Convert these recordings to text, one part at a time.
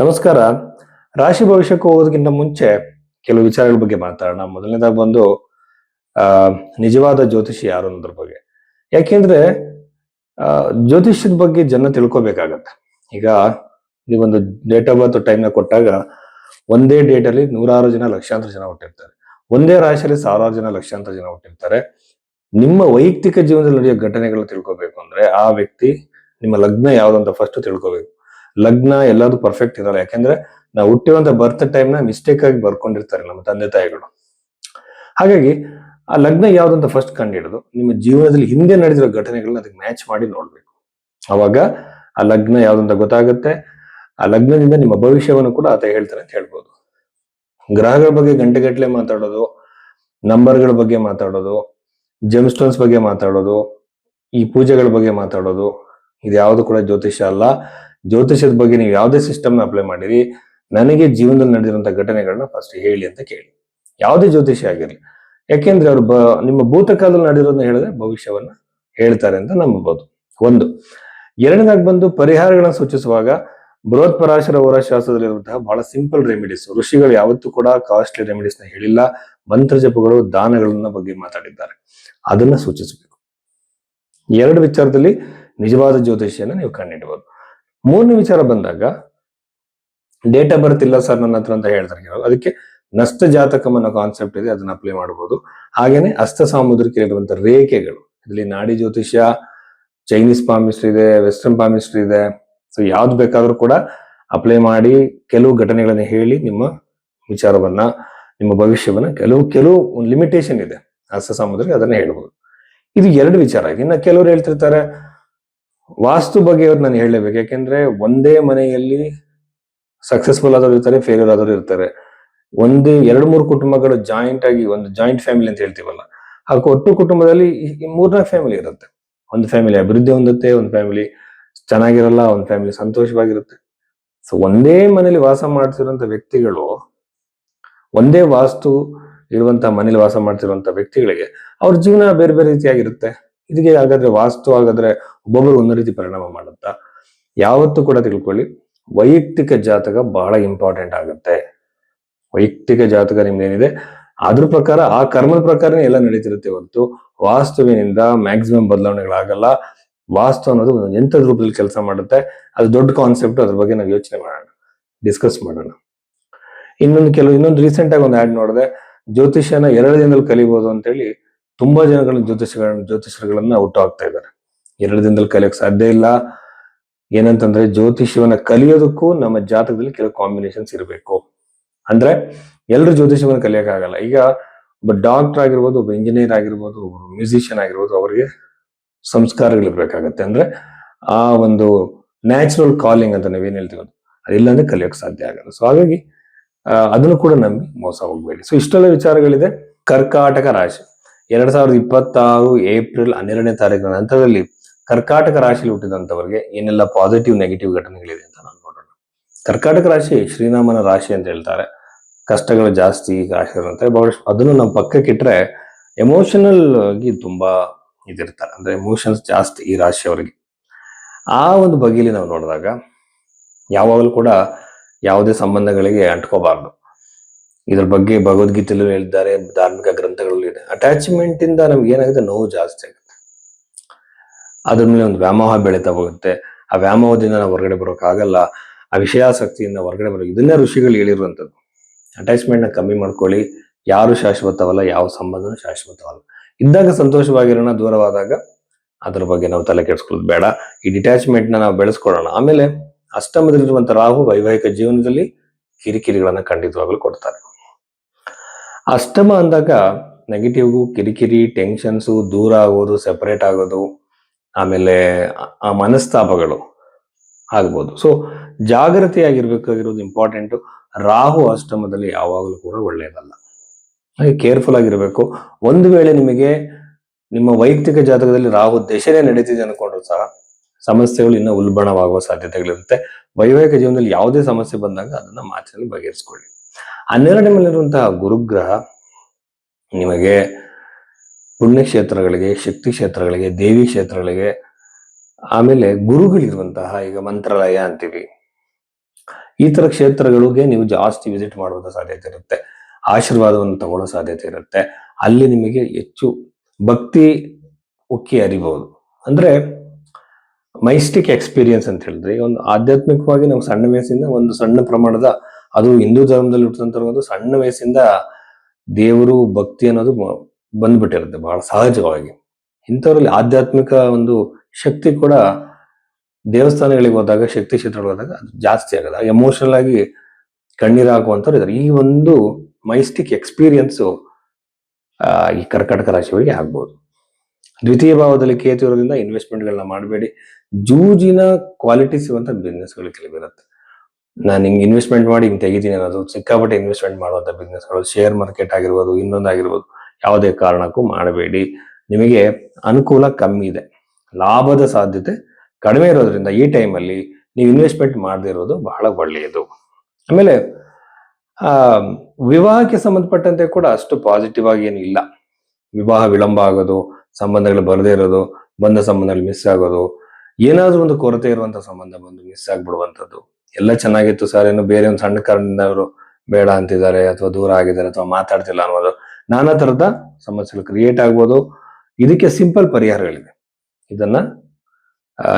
ನಮಸ್ಕಾರ. ರಾಶಿ ಭವಿಷ್ಯಕ್ಕೆ ಹೋಗೋದಕ್ಕಿಂತ ಮುಂಚೆ ಕೆಲವು ವಿಚಾರಗಳ ಬಗ್ಗೆ ಮಾತಾಡೋಣ. ಮೊದಲನೇದಾಗಿ ಬಂದು ಆ ನಿಜವಾದ ಜ್ಯೋತಿಷಿ ಯಾರು ಅನ್ನೋದ್ರ ಬಗ್ಗೆ. ಯಾಕೆಂದ್ರೆ ಜ್ಯೋತಿಷ್ಯದ ಬಗ್ಗೆ ಜನ ತಿಳ್ಕೊಬೇಕಾಗತ್ತೆ. ಈಗ ನೀವೊಂದು ಡೇಟ್ ಆಫ್ ಬರ್ತ್ ಟೈಮ್ನ ಕೊಟ್ಟಾಗ ಒಂದೇ ಡೇಟ್ ಅಲ್ಲಿ ನೂರಾರು ಜನ, ಲಕ್ಷಾಂತರ ಜನ ಹುಟ್ಟಿರ್ತಾರೆ. ಒಂದೇ ರಾಶಿಯಲ್ಲಿ ಸಾವಿರಾರು ಜನ, ಲಕ್ಷಾಂತರ ಜನ ಹುಟ್ಟಿರ್ತಾರೆ. ನಿಮ್ಮ ವೈಯಕ್ತಿಕ ಜೀವನದಲ್ಲಿ ನಡೆಯೋ ಘಟನೆಗಳನ್ನ ತಿಳ್ಕೊಬೇಕು ಅಂದ್ರೆ ಆ ವ್ಯಕ್ತಿ ನಿಮ್ಮ ಲಗ್ನ ಯಾವ್ದಂತ ಫಸ್ಟ್ ತಿಳ್ಕೊಬೇಕು. ಲಗ್ನ ಎಲ್ಲಾದ್ರೂ ಪರ್ಫೆಕ್ಟ್ ಇರಲ್ಲ. ಯಾಕೆಂದ್ರೆ ನಾವು ಹುಟ್ಟಿರುವಂತ ಬರ್ತ್ ಟೈಮ್ ನ ಮಿಸ್ಟೇಕ್ ಆಗಿ ಬರ್ಕೊಂಡಿರ್ತಾರೆ ನಮ್ಮ ತಂದೆ ತಾಯಿಗಳು. ಹಾಗಾಗಿ ಆ ಲಗ್ನ ಯಾವ್ದಂತ ಫಸ್ಟ್ ಕಂಡುಹಿಡಿದು ನಿಮ್ಮ ಜೀವನದಲ್ಲಿ ಹಿಂದೆ ನಡೆದಿರೋ ಘಟನೆಗಳನ್ನ ಅದಕ್ಕೆ ಮ್ಯಾಚ್ ಮಾಡಿ ನೋಡ್ಬೇಕು. ಅವಾಗ ಆ ಲಗ್ನ ಯಾವ್ದಂತ ಗೊತ್ತಾಗುತ್ತೆ. ಆ ಲಗ್ನದಿಂದ ನಿಮ್ಮ ಭವಿಷ್ಯವನ್ನು ಕೂಡ ಆತ ಹೇಳ್ತಾರೆ ಅಂತ ಹೇಳ್ಬೋದು. ಗ್ರಹಗಳ ಬಗ್ಗೆ ಗಂಟೆಗಟ್ಟಲೆ ಮಾತಾಡೋದು, ನಂಬರ್ಗಳ ಬಗ್ಗೆ ಮಾತಾಡೋದು, ಜೆಮ್ ಸ್ಟೋನ್ಸ್ ಬಗ್ಗೆ ಮಾತಾಡೋದು, ಈ ಪೂಜೆಗಳ ಬಗ್ಗೆ ಮಾತಾಡೋದು, ಇದು ಯಾವುದು ಕೂಡ ಜ್ಯೋತಿಷ್ಯ ಅಲ್ಲ. ಜ್ಯೋತಿಷ್ಯದ ಬಗ್ಗೆ ನೀವು ಯಾವುದೇ ಸಿಸ್ಟಮ್ನ ಅಪ್ಲೈ ಮಾಡಿರಿ, ನನಗೆ ಜೀವನದಲ್ಲಿ ನಡೆದಿರುವಂತಹ ಘಟನೆಗಳನ್ನ ಫಸ್ಟ್ ಹೇಳಿ ಅಂತ ಕೇಳಿ. ಯಾವುದೇ ಜ್ಯೋತಿಷ್ಯ ಆಗಿರಲಿ. ಯಾಕೆಂದ್ರೆ ಅವ್ರು ನಿಮ್ಮ ಭೂತಕಾಲದಲ್ಲಿ ನಡೆದಿರೋದನ್ನ ಹೇಳಿದ್ರೆ ಭವಿಷ್ಯವನ್ನ ಹೇಳ್ತಾರೆ ಅಂತ ನಂಬಬಹುದು. ಒಂದು. ಎರಡನೇದಾಗಿ ಬಂದು ಪರಿಹಾರಗಳನ್ನ ಸೂಚಿಸುವಾಗ ಬೃಹತ್ಪರಾಶರ ಹೋರಾಶಾಸ್ತ್ರದಲ್ಲಿರುವಂತಹ ಬಹಳ ಸಿಂಪಲ್ ರೆಮಿಡೀಸ್. ಋಷಿಗಳು ಯಾವತ್ತೂ ಕೂಡ ಕಾಸ್ಟ್ಲಿ ರೆಮಿಡೀಸ್ ನ ಹೇಳಿಲ್ಲ. ಮಂತ್ರ ಜಪಗಳು, ದಾನಗಳನ್ನ ಬಗ್ಗೆ ಮಾತಾಡಿದ್ದಾರೆ. ಅದನ್ನ ಸೂಚಿಸಬೇಕು. ಎರಡು ವಿಚಾರದಲ್ಲಿ ನಿಜವಾದ ಜ್ಯೋತಿಷ್ಯನ ನೀವು ಕಂಡುಹಿಡಬಹುದು. ಮೂರನೇ ವಿಚಾರ ಬಂದಾಗ ಡೇಟ್ ಆಫ್ ಬರ್ತ್ ಇಲ್ಲ ಸರ್ ನನ್ನ ಹತ್ರ ಅಂತ ಹೇಳ್ತಾರೆ ಕೆಲವರು. ಅದಕ್ಕೆ ನಷ್ಟ ಜಾತಕಂ ಅನ್ನೋ ಕಾನ್ಸೆಪ್ಟ್ ಇದೆ, ಅದನ್ನ ಅಪ್ಲೈ ಮಾಡಬಹುದು. ಹಾಗೇನೆ ಹಸ್ತ ಸಾಮುದ್ರಿಕ ಇರುವಂತ ರೇಖೆಗಳು, ಇದರಲ್ಲಿ ನಾಡಿ ಜ್ಯೋತಿಷ್ಯ, ಚೈನೀಸ್ ಪಾಮಿಸ್ಟ್ರಿ ಇದೆ, ವೆಸ್ಟರ್ನ್ ಪಾಮಿಸ್ಟ್ರಿ ಇದೆ. ಸೊ ಯಾವ್ದು ಬೇಕಾದ್ರೂ ಕೂಡ ಅಪ್ಲೈ ಮಾಡಿ ಕೆಲವು ಘಟನೆಗಳನ್ನ ಹೇಳಿ ನಿಮ್ಮ ವಿಚಾರವನ್ನ, ನಿಮ್ಮ ಭವಿಷ್ಯವನ್ನ, ಕೆಲವು ಲಿಮಿಟೇಷನ್ ಇದೆ ಹಸ್ತ ಸಾಮುದ್ರಿಕ, ಅದನ್ನ ಹೇಳ್ಬೋದು. ಇದು ಎರಡು ವಿಚಾರ. ಇನ್ನ ಕೆಲವರು ಹೇಳ್ತಿರ್ತಾರೆ ವಾಸ್ತು ಬಗ್ಗೆ ಇವತ್ತು ನಾನು ಹೇಳಲೇಬೇಕು. ಯಾಕೆಂದ್ರೆ ಒಂದೇ ಮನೆಯಲ್ಲಿ ಸಕ್ಸಸ್ಫುಲ್ ಆದವರು ಇರ್ತಾರೆ, ಫೇಲ್ಯೂರ್ ಆದವರು ಇರ್ತಾರೆ. ಒಂದು 2-3 ಕುಟುಂಬಗಳು ಜಾಯಿಂಟ್ ಆಗಿ ಒಂದು ಜಾಯಿಂಟ್ ಫ್ಯಾಮಿಲಿ ಅಂತ ಹೇಳ್ತೀವಲ್ಲ, ಹಾಗೂ ಒಟ್ಟು ಕುಟುಂಬದಲ್ಲಿ 3-4 ಫ್ಯಾಮಿಲಿ ಇರುತ್ತೆ. ಒಂದು ಫ್ಯಾಮಿಲಿ ಅಭಿವೃದ್ಧಿ ಹೊಂದುತ್ತೆ, ಒಂದು ಫ್ಯಾಮಿಲಿ ಚೆನ್ನಾಗಿರಲ್ಲ, ಒಂದು ಫ್ಯಾಮಿಲಿ ಸಂತೋಷವಾಗಿರುತ್ತೆ. ಸೊ ಒಂದೇ ಮನೇಲಿ ವಾಸ ಮಾಡ್ತಿರುವಂತ ವ್ಯಕ್ತಿಗಳು, ಒಂದೇ ವಾಸ್ತು ಇರುವಂತ ಮನೇಲಿ ವಾಸ ಮಾಡ್ತಿರುವಂತ ವ್ಯಕ್ತಿಗಳಿಗೆ ಅವ್ರ ಜೀವನ ಬೇರೆ ಬೇರೆ ರೀತಿಯಾಗಿರುತ್ತೆ. ಇದಕ್ಕೆ ಹಾಗಾದ್ರೆ ವಾಸ್ತು ಹಾಗಾದ್ರೆ ಒಬ್ಬೊಬ್ಬರು ಒಂದೊಂದು ರೀತಿ ಪರಿಣಾಮ ಮಾಡುತ್ತಾ? ಯಾವತ್ತೂ ಕೂಡ ತಿಳ್ಕೊಳ್ಳಿ, ವೈಯಕ್ತಿಕ ಜಾತಕ ಬಹಳ ಇಂಪಾರ್ಟೆಂಟ್ ಆಗುತ್ತೆ. ವೈಯಕ್ತಿಕ ಜಾತಕ ನಿಮ್ದೇನಿದೆ ಅದ್ರ ಪ್ರಕಾರ, ಆ ಕರ್ಮದ ಪ್ರಕಾರನೇ ಎಲ್ಲ ನಡೀತಿರುತ್ತೆ ಹೊರತು ವಾಸ್ತುವಿನಿಂದ ಮ್ಯಾಕ್ಸಿಮಮ್ ಬದಲಾವಣೆಗಳಾಗಲ್ಲ. ವಾಸ್ತು ಅನ್ನೋದು ಒಂದು ಯಂತ್ರದ ರೂಪದಲ್ಲಿ ಕೆಲಸ ಮಾಡುತ್ತೆ. ಅದು ದೊಡ್ಡ ಕಾನ್ಸೆಪ್ಟ್. ಅದ್ರ ಬಗ್ಗೆ ನಾವು ಯೋಚನೆ ಮಾಡೋಣ, ಡಿಸ್ಕಸ್ ಮಾಡೋಣ. ಇನ್ನೊಂದು ರೀಸೆಂಟ್ ಆಗಿ ಒಂದು ಆಡ್ ನೋಡಿದೆ, ಜ್ಯೋತಿಷ್ಯನ 2 ದಿನದಲ್ಲಿ ಕಲಿಬಹುದು ಅಂತೇಳಿ ತುಂಬಾ ಜನಗಳು ಜ್ಯೋತಿಷರುಗಳನ್ನ ಹುಟ್ಟು ಹಾಕ್ತಾ ಇದ್ದಾರೆ. 2 ದಿನದಲ್ಲಿ ಕಲಿಯೋಕೆ ಸಾಧ್ಯ ಇಲ್ಲ. ಏನಂತಂದ್ರೆ ಜ್ಯೋತಿಷ್ಯವನ್ನ ಕಲಿಯೋದಕ್ಕೂ ನಮ್ಮ ಜಾತಕದಲ್ಲಿ ಕೆಲವು ಕಾಂಬಿನೇಷನ್ಸ್ ಇರಬೇಕು. ಅಂದ್ರೆ ಎಲ್ರು ಜ್ಯೋತಿಷ್ಯವನ್ನ ಕಲಿಯೋಕ್ಕಾಗಲ್ಲ. ಈಗ ಒಬ್ಬ ಡಾಕ್ಟರ್ ಆಗಿರ್ಬೋದು, ಒಬ್ಬ ಇಂಜಿನಿಯರ್ ಆಗಿರ್ಬೋದು, ಒಬ್ಬ ಮ್ಯೂಸಿಷಿಯನ್ ಆಗಿರ್ಬೋದು, ಅವರಿಗೆ ಸಂಸ್ಕಾರಗಳಿರ್ಬೇಕಾಗತ್ತೆ. ಅಂದ್ರೆ ಆ ಒಂದು ನ್ಯಾಚುರಲ್ ಕಾಲಿಂಗ್ ಅಂತ ನಾವೇನ್ ಹೇಳ್ತೀವಿ, ಅದಿಲ್ಲ ಅಂದ್ರೆ ಕಲಿಯೋಕೆ ಸಾಧ್ಯ ಆಗಲ್ಲ. ಸೊ ಹಾಗಾಗಿ ಅದನ್ನು ಕೂಡ ನಂಬಿ ಮೋಸ ಹೋಗ್ಬೇಡಿ. ಸೊ ಇಷ್ಟೆಲ್ಲ ವಿಚಾರಗಳಿದೆ. ಕರ್ಕಾಟಕ ರಾಶಿ 2026 ಏಪ್ರಿಲ್ 12ನೇ ತಾರೀಕಿನ ನಂತರದಲ್ಲಿ ಕರ್ಕಾಟಕ ರಾಶಿಯಲ್ಲಿ ಹುಟ್ಟಿದಂತವರಿಗೆ ಏನೆಲ್ಲ ಪಾಸಿಟಿವ್ ನೆಗೆಟಿವ್ ಘಟನೆಗಳಿದೆ ಅಂತ ನಾವು ನೋಡೋಣ. ಕರ್ಕಾಟಕ ರಾಶಿ ಶ್ರೀರಾಮನ ರಾಶಿ ಅಂತ ಹೇಳ್ತಾರೆ. ಕಷ್ಟಗಳು ಜಾಸ್ತಿ ರಾಶಿ ಇರುತ್ತೆ. ಅದನ್ನು ನಾವು ಪಕ್ಕಕ್ಕಿಟ್ರೆ ಎಮೋಷನಲ್ ಆಗಿ ತುಂಬಾ ಇದಿರ್ತಾರೆ. ಅಂದ್ರೆ ಎಮೋಷನ್ಸ್ ಜಾಸ್ತಿ ಈ ರಾಶಿಯವರಿಗೆ. ಆ ಒಂದು ಬಗೆಯಲ್ಲಿ ನಾವು ನೋಡಿದಾಗ ಯಾವಾಗಲೂ ಕೂಡ ಯಾವುದೇ ಸಂಬಂಧಗಳಿಗೆ ಅಂಟ್ಕೋಬಾರ್ದು. ಇದ್ರ ಬಗ್ಗೆ ಭಗವದ್ಗೀತೆಯಲ್ಲೂ ಹೇಳಿದ್ದಾರೆ, ಧಾರ್ಮಿಕ ಗ್ರಂಥಗಳಲ್ಲೂ ಇದೆ. ಅಟ್ಯಾಚ್ಮೆಂಟ್ ಇಂದ ನಮ್ಗೆ ಏನಾಗುತ್ತೆ, ನೋವು ಜಾಸ್ತಿ ಆಗುತ್ತೆ. ಅದ್ರ ಮೇಲೆ ಒಂದು ವ್ಯಾಮೋಹ ಬೆಳೀತಾ ಹೋಗುತ್ತೆ. ಆ ವ್ಯಾಮೋಹದಿಂದ ನಾವು ಹೊರಗಡೆ ಬರೋಕ್ಕಾಗಲ್ಲ. ಆ ವಿಷಯಾಸಕ್ತಿಯಿಂದ ಹೊರಗಡೆ ಬರೋ, ಇದನ್ನೇ ಋಷಿಗಳು ಹೇಳಿರುವಂಥದ್ದು. ಅಟ್ಯಾಚ್ಮೆಂಟ್ ನ ಕಮ್ಮಿ ಮಾಡ್ಕೊಳ್ಳಿ. ಯಾರು ಶಾಶ್ವತವಲ್ಲ, ಯಾವ ಸಂಬಂಧನೂ ಶಾಶ್ವತವಲ್ಲ. ಇದ್ದಾಗ ಸಂತೋಷವಾಗಿರೋಣ, ದೂರವಾದಾಗ ಅದ್ರ ಬಗ್ಗೆ ನಾವು ತಲೆ ಕೆಡಿಸ್ಕೊಳ್ಳೋದು ಬೇಡ. ಈ ಡಿಟ್ಯಾಚ್ಮೆಂಟ್ ನ ನಾವು ಬೆಳೆಸ್ಕೊಳ್ಳೋಣ. ಆಮೇಲೆ ಅಷ್ಟಮದಲ್ಲಿರುವಂತ ರಾಹು ವೈವಾಹಿಕ ಜೀವನದಲ್ಲಿ ಕಿರಿಕಿರಿಗಳನ್ನ ಖಂಡಿತವಾಗ್ಲೂ ಕೊಡ್ತಾರೆ. ಅಷ್ಟಮ ಅಂದಾಗ ನೆಗೆಟಿವ್, ಕಿರಿಕಿರಿ, ಟೆನ್ಷನ್ಸು, ದೂರ ಆಗೋದು, ಸೆಪರೇಟ್ ಆಗೋದು, ಆಮೇಲೆ ಆ ಮನಸ್ತಾಪಗಳು ಆಗ್ಬೋದು. ಸೊ ಜಾಗೃತಿಯಾಗಿರ್ಬೇಕಾಗಿರೋದು ಇಂಪಾರ್ಟೆಂಟ್. ರಾಹು ಅಷ್ಟಮದಲ್ಲಿ ಯಾವಾಗಲೂ ಕೂಡ ಒಳ್ಳೆಯದಲ್ಲ. ಹಾಗೆ ಕೇರ್ಫುಲ್ ಆಗಿರ್ಬೇಕು. ಒಂದು ವೇಳೆ ನಿಮಗೆ ನಿಮ್ಮ ವೈಯಕ್ತಿಕ ಜಾತಕದಲ್ಲಿ ರಾಹು ದಶೆನೇ ನಡೀತಿದೆ ಅನ್ಕೊಂಡ್ರು ಸಹ ಸಮಸ್ಯೆಗಳು ಇನ್ನೂ ಉಲ್ಬಣವಾಗುವ ಸಾಧ್ಯತೆಗಳಿರುತ್ತೆ. ವೈವಾಹಿಕ ಜೀವನದಲ್ಲಿ ಯಾವುದೇ ಸಮಸ್ಯೆ ಬಂದಾಗ ಅದನ್ನ ಮಾತಿನಲ್ಲಿ ಬಗೆಹರಿಸ್ಕೊಳ್ಳಿ. 12ನೇ ಮನೆಯಲ್ಲಿರುವಂತಹ ಗುರುಗ್ರಹ ನಿಮಗೆ ಪುಣ್ಯಕ್ಷೇತ್ರಗಳಿಗೆ, ಶಕ್ತಿ ಕ್ಷೇತ್ರಗಳಿಗೆ, ದೇವಿ ಕ್ಷೇತ್ರಗಳಿಗೆ, ಆಮೇಲೆ ಗುರುಗಳಿರುವಂತಹ, ಈಗ ಮಂತ್ರಾಲಯ ಅಂತೀವಿ, ಈ ತರ ಕ್ಷೇತ್ರಗಳಿಗೆ ನೀವು ಜಾಸ್ತಿ ವಿಸಿಟ್ ಮಾಡುವಂತ ಸಾಧ್ಯತೆ ಇರುತ್ತೆ. ಆಶೀರ್ವಾದವನ್ನು ತಗೊಳ್ಳೋ ಸಾಧ್ಯತೆ ಇರುತ್ತೆ. ಅಲ್ಲಿ ನಿಮಗೆ ಹೆಚ್ಚು ಭಕ್ತಿ ಉಕ್ಕಿ ಹರಿಬಹುದು. ಅಂದ್ರೆ ಮೈಸ್ಟಿಕ್ ಎಕ್ಸ್ಪೀರಿಯನ್ಸ್ ಅಂತ ಹೇಳಿದ್ರೆ, ಈಗ ಒಂದು ಆಧ್ಯಾತ್ಮಿಕವಾಗಿ ನಾವು ಸಣ್ಣ ವಯಸ್ಸಿಂದ ಒಂದು ಸಣ್ಣ ಪ್ರಮಾಣದ, ಅದು ಹಿಂದೂ ಧರ್ಮದಲ್ಲಿ ಹುಟ್ಟಿದಂತ ಒಂದು ಸಣ್ಣ ವಯಸ್ಸಿಂದ ದೇವರು ಭಕ್ತಿ ಅನ್ನೋದು ಬಂದ್ಬಿಟ್ಟಿರುತ್ತೆ ಬಹಳ ಸಹಜವಾಗಿ. ಇಂಥವ್ರಲ್ಲಿ ಆಧ್ಯಾತ್ಮಿಕ ಒಂದು ಶಕ್ತಿ ಕೂಡ ದೇವಸ್ಥಾನಗಳಿಗೆ ಹೋದಾಗ, ಶಕ್ತಿ ಕ್ಷೇತ್ರಗಳಿಗೆ ಹೋದಾಗ ಅದು ಜಾಸ್ತಿ ಆಗಲ್ಲ. ಎಮೋಷನಲ್ ಆಗಿ ಕಣ್ಣೀರು ಹಾಕುವಂಥವ್ರು ಇದ್ದಾರೆ. ಈ ಒಂದು ಮೈಸ್ಟಿಕ್ ಎಕ್ಸ್ಪೀರಿಯನ್ಸ್ ಈ ಕರ್ಕಾಟಕ ರಾಶಿಯವರಿಗೆ ಆಗ್ಬೋದು. ದ್ವಿತೀಯ ಭಾವದಲ್ಲಿ ಕೇತು ಇರೋದ್ರಿಂದ ಇನ್ವೆಸ್ಟ್ಮೆಂಟ್ಗಳನ್ನ ಮಾಡಬೇಡಿ. ಜೂಜಿನ ಕ್ವಾಲಿಟೀಸ್ ಇರುವಂತ ಬಿಸ್ನೆಸ್ಗಳು ಕೆಲವಿರುತ್ತೆ. ನಾನು ಹಿಂಗೆ ಇನ್ವೆಸ್ಟ್ಮೆಂಟ್ ಮಾಡಿ ಹಿಂಗೆ ತೆಗಿತೀನಿ ಅನ್ನೋದು, ಸಿಕ್ಕಾಪಟ್ಟೆ ಇನ್ವೆಸ್ಟ್ಮೆಂಟ್ ಮಾಡುವಂತ ಬಿಸ್ನೆಸ್ಗಳು, ಶೇರ್ ಮಾರ್ಕೆಟ್ ಆಗಿರ್ಬೋದು, ಇನ್ನೊಂದಾಗಿರ್ಬೋದು, ಯಾವುದೇ ಕಾರಣಕ್ಕೂ ಮಾಡಬೇಡಿ. ನಿಮಗೆ ಅನುಕೂಲ ಕಮ್ಮಿ ಇದೆ, ಲಾಭದ ಸಾಧ್ಯತೆ ಕಡಿಮೆ ಇರೋದ್ರಿಂದ ಈ ಟೈಮಲ್ಲಿ ನೀವು ಇನ್ವೆಸ್ಟ್ಮೆಂಟ್ ಮಾಡದೇ ಇರೋದು ಬಹಳ ಒಳ್ಳೆಯದು. ಆಮೇಲೆ ವಿವಾಹಕ್ಕೆ ಸಂಬಂಧಪಟ್ಟಂತೆ ಕೂಡ ಅಷ್ಟು ಪಾಸಿಟಿವ್ ಆಗಿ ಏನು ಇಲ್ಲ. ವಿವಾಹ ವಿಳಂಬ ಆಗೋದು, ಸಂಬಂಧಗಳು ಬರದೇ ಇರೋದು, ಬಂದ ಸಂಬಂಧಗಳು ಮಿಸ್ ಆಗೋದು, ಏನಾದ್ರೂ ಒಂದು ಕೊರತೆ ಇರುವಂತ ಸಂಬಂಧ ಬಂದು ಮಿಸ್ ಆಗ್ಬಿಡುವಂಥದ್ದು. ಎಲ್ಲ ಚೆನ್ನಾಗಿತ್ತು ಸರ್, ಏನು ಬೇರೆ ಒಂದು ಸಣ್ಣ ಕಾರಣದಿಂದ ಅವರು ಬೇಡ ಅಂತಿದ್ದಾರೆ, ಅಥವಾ ದೂರ ಆಗಿದ್ದಾರೆ, ಅಥವಾ ಮಾತಾಡ್ತಿಲ್ಲ ಅನ್ನೋದು, ನಾನಾ ತರದ ಸಮಸ್ಯೆಗಳು ಕ್ರಿಯೇಟ್ ಆಗ್ಬೋದು. ಇದಕ್ಕೆ ಸಿಂಪಲ್ ಪರಿಹಾರಗಳಿವೆ, ಇದನ್ನ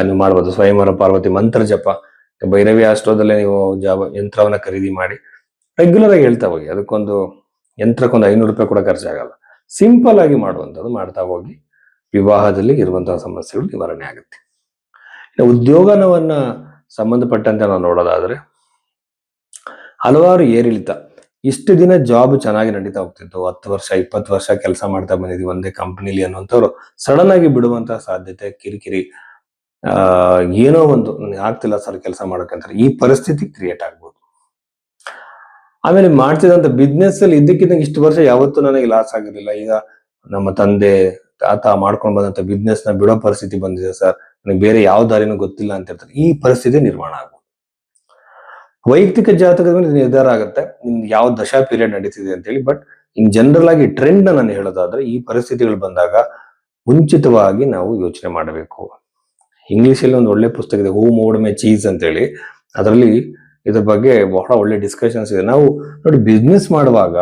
ನೀವು ಮಾಡ್ಬೋದು. ಸ್ವಯಂವರ ಪಾರ್ವತಿ ಮಂತ್ರ ಜಪ, ಭೈರವಿ ಅಷ್ಟೋದಲ್ಲೇ ನೀವು ಯಂತ್ರವನ್ನ ಖರೀದಿ ಮಾಡಿ ರೆಗ್ಯುಲರ್ ಆಗಿ ಹೇಳ್ತಾ ಹೋಗಿ. ಅದಕ್ಕೊಂದು ಯಂತ್ರಕ್ಕೊಂದು 500 ರೂಪಾಯಿ ಕೂಡ ಖರ್ಚಾಗಲ್ಲ. ಸಿಂಪಲ್ ಆಗಿ ಮಾಡುವಂಥದ್ದು ಮಾಡ್ತಾ ಹೋಗಿ ವಿವಾಹದಲ್ಲಿ ಇರುವಂತಹ ಸಮಸ್ಯೆಗಳು ನಿವಾರಣೆ ಆಗುತ್ತೆ. ಉದ್ಯೋಗವನ್ನ ಸಂಬಂಧಪಟ್ಟಂತೆ ನಾವು ನೋಡೋದಾದ್ರೆ, ಹಲವಾರು ಏರಿಳಿತ. ಇಷ್ಟು ದಿನ ಜಾಬ್ ಚೆನ್ನಾಗಿ ನಡೀತಾ ಹೋಗ್ತಿತ್ತು, 10 ವರ್ಷ 20 ವರ್ಷ ಕೆಲಸ ಮಾಡ್ತಾ ಬಂದಿದ್ವಿ ಒಂದೇ ಕಂಪನಿಲಿ ಅನ್ನುವಂಥವ್ರು ಸಡನ್ ಆಗಿ ಬಿಡುವಂತಹ ಸಾಧ್ಯತೆ, ಕಿರಿಕಿರಿ, ಏನೋ ಒಂದು ಆಗ್ತಿಲ್ಲ ಸರ್ ಕೆಲಸ ಮಾಡೋಕ್ಕಂತಾರೆ, ಈ ಪರಿಸ್ಥಿತಿ ಕ್ರಿಯೇಟ್ ಆಗ್ಬೋದು. ಆಮೇಲೆ ಮಾಡ್ತಿದ್ದಂತ ಬಿಸ್ನೆಸ್ ಅಲ್ಲಿ ಇದ್ದಕ್ಕಿದ್ದಂಗೆ ಇಷ್ಟು ವರ್ಷ ಯಾವತ್ತೂ ನನಗೆ ಲಾಸ್ ಆಗಿರಲಿಲ್ಲ, ಈಗ ನಮ್ಮ ತಂದೆ ತಾತ ಮಾಡ್ಕೊಂಡು ಬಂದಂತ ಬಿಸ್ನೆಸ್ ನ ಬಿಡೋ ಪರಿಸ್ಥಿತಿ ಬಂದಿದೆ ಸರ್, ನನಗೆ ಬೇರೆ ಯಾವ ದಾರಿನೂ ಗೊತ್ತಿಲ್ಲ ಅಂತ ಹೇಳ್ತಾರೆ. ಈ ಪರಿಸ್ಥಿತಿ ನಿರ್ಮಾಣ ಆಗ್ಬೋದು. ವೈಯಕ್ತಿಕ ಜಾತಕದ ಮೇಲೆ ನಿರ್ಧಾರ ಆಗುತ್ತೆ ನಿಮ್ಗೆ ಯಾವ ದಶಾ ಪೀರಿಯಡ್ ನಡೀತಿದೆ ಅಂತ ಹೇಳಿ. ಬಟ್ ಇನ್ ಜನರಲ್ ಆಗಿ ಟ್ರೆಂಡ್ ನಾನು ಹೇಳೋದಾದ್ರೆ, ಈ ಪರಿಸ್ಥಿತಿಗಳು ಬಂದಾಗ ಮುಂಚಿತವಾಗಿ ನಾವು ಯೋಚನೆ ಮಾಡಬೇಕು. ಇಂಗ್ಲಿಷ್ ಅಲ್ಲಿ ಒಂದು ಒಳ್ಳೆ ಪುಸ್ತಕ ಇದೆ, ಹೂ ಮೋಡ್ ಮೇ ಚೀಸ್ ಅಂತ ಹೇಳಿ. ಅದರಲ್ಲಿ ಇದ್ರ ಬಗ್ಗೆ ಬಹಳ ಒಳ್ಳೆ ಡಿಸ್ಕಷನ್ಸ್ ಇದೆ. ನಾವು ನೋಡಿ, ಬಿಸ್ನೆಸ್ ಮಾಡುವಾಗ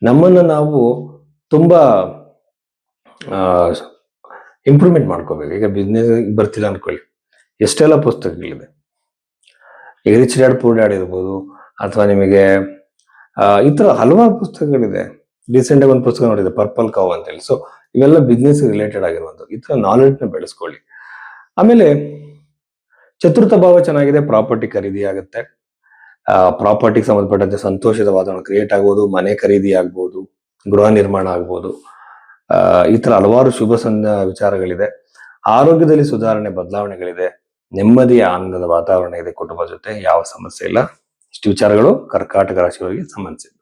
ನಮ್ಮನ್ನ ನಾವು ತುಂಬಾ ಇಂಪ್ರೂವ್ಮೆಂಟ್ ಮಾಡ್ಕೋಬೇಕು. ಈಗ ಬಿಸ್ನೆಸ್ ಬರ್ತಿಲ್ಲ ಅನ್ಕೊಳ್ಳಿ, ಎಷ್ಟೆಲ್ಲ ಪುಸ್ತಕಗಳಿದೆ. ಈಗ ರಿಚ್ ಡ್ಯಾಡ್ ಪೂರ್ ಡ್ಯಾಡ್ ಇರ್ಬೋದು, ಅಥವಾ ನಿಮಗೆ ಈ ತರ ಹಲವಾರು ಪುಸ್ತಕಗಳಿದೆ. ರೀಸೆಂಟ್ ಆಗಿ ಒಂದು ಪುಸ್ತಕ ನೋಡಿದೆ, ಪರ್ಪಲ್ ಕೌ ಅಂತ ಹೇಳಿ. ಸೊ ಇವೆಲ್ಲ ಬಿಸ್ನೆಸ್ ರಿಲೇಟೆಡ್ ಆಗಿರುವಂಥದ್ದು. ಈ ತರ ನಾಲೆಡ್ಜ್ ನ ಬೆಳೆಸ್ಕೊಳ್ಳಿ. ಆಮೇಲೆ ಚತುರ್ಥ ಭಾವ ಚೆನ್ನಾಗಿದೆ, ಪ್ರಾಪರ್ಟಿ ಖರೀದಿ ಆಗುತ್ತೆ. ಪ್ರಾಪರ್ಟಿಗೆ ಸಂಬಂಧಪಟ್ಟಂತೆ ಸಂತೋಷದ ವಾತಾವರಣ ಕ್ರಿಯೇಟ್ ಆಗ್ಬೋದು, ಮನೆ ಖರೀದಿ ಆಗ್ಬೋದು, ಗೃಹ ನಿರ್ಮಾಣ ಆಗ್ಬೋದು. ಈ ತರ ಹಲವಾರು ಶುಭ ವಿಚಾರಗಳಿದೆ. ಆರೋಗ್ಯದಲ್ಲಿ ಸುಧಾರಣೆ, ಬದಲಾವಣೆಗಳಿದೆ. ನೆಮ್ಮದಿಯ ಆನಂದದ ವಾತಾವರಣ ಇದೆ ಕುಟುಂಬದ ಜೊತೆ, ಯಾವ ಸಮಸ್ಯೆ ಇಲ್ಲ. ಇಷ್ಟು ವಿಚಾರಗಳು ಕರ್ಕಾಟಕ ರಾಶಿಯವರಿಗೆ ಸಂಬಂಧಿಸಿದೆ.